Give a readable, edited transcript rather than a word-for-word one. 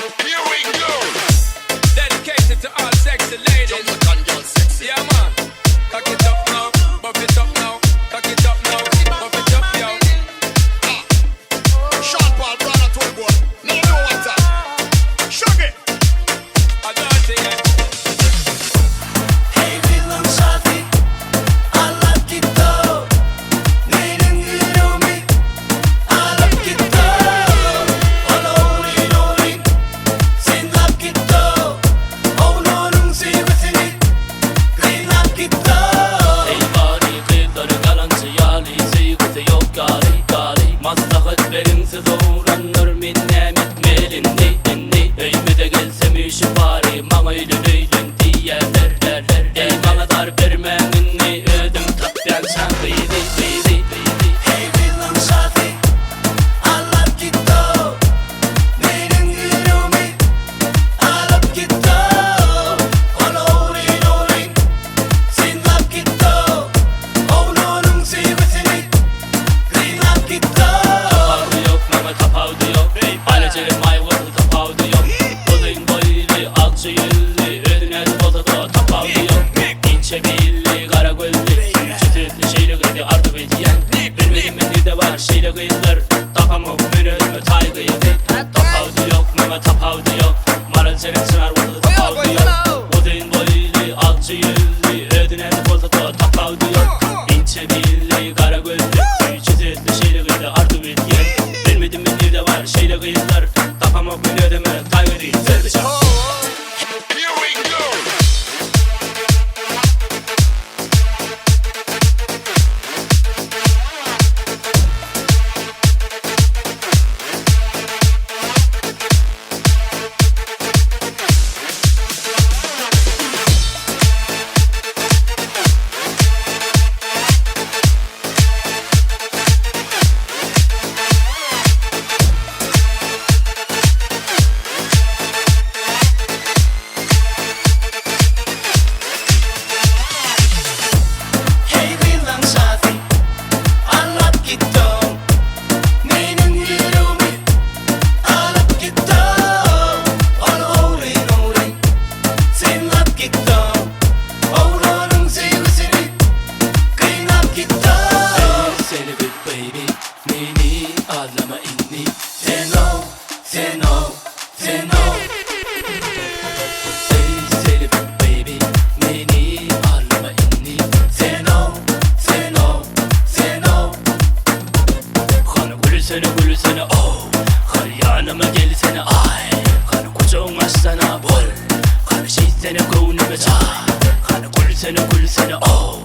Here we go. Dedicated to all sexy ladies. Jump on girl sexy. Yeah, man. Cock it up now, buff it up now. Cock it up now, buff it up, yo. Sean Paul, brother, 12 boy. Now you know what's that. Shug it. I don't see it. Hey bilen şafi alıp gitti Neyin yürümü alıp gitti Ololin olin sen lap gitti Oğlunun sevgisini kıynap gitti Ey bari kıyıkları galancı yali sevgisi yok gali gali Maslahat verinsiz uğranır minnet melindi inni Öyme de gelsem işi bari Mama öylün diyerler derler Ey bana dar vermenini ödüm tapyan sen kıydı Hey bilen şafi alıp gitti Neyin yürümü alıp gitti Ololin olin sen lap gitti Oğlunun sevgisini kıynap gitti Tapawudy Ýok mama Tapawudy Ýok Ailecelim ayvır Tapawudy Ýok Uzun boylu alçı yüzlü ödüne bozdu Tapawudy Ýok İnce billi kara gözlü Çıtıklı şeyli kıydı ardı bediyen Bilmedim ben de var şeyli kıydılar Takamok menözümü tay kıydı Tapawudy Ýok mama Tapawudy Ýok Maral senin sınar vurdu Tapawudy Ýok Uzun boylu alçı yüzlü ödüne bozdu Tapawudy Ýok İnce billi kara gözlü Çıtıklı şeyli kıydı ardı bediyen Bilmedim ben de var şeyli kıydılar Takamok menözümü tay kıydı Sevdi Here we go. Hey bilen şafi alıp gitti Neyin yürümü alıp gitti Ololin olin sen lap gitti Oğlunun sevgisini kıynap gitti Seni bir baby neyini ağlama inni Sen o sen o sen o Seni bir baby neyini ağlama inni Sen o sen o sen o Kanı gülsene oh Kanı yanıma gelsene ay Kanı kucağın açsana bol Kanı şeysene gönlüme çay Kanı gülsene oh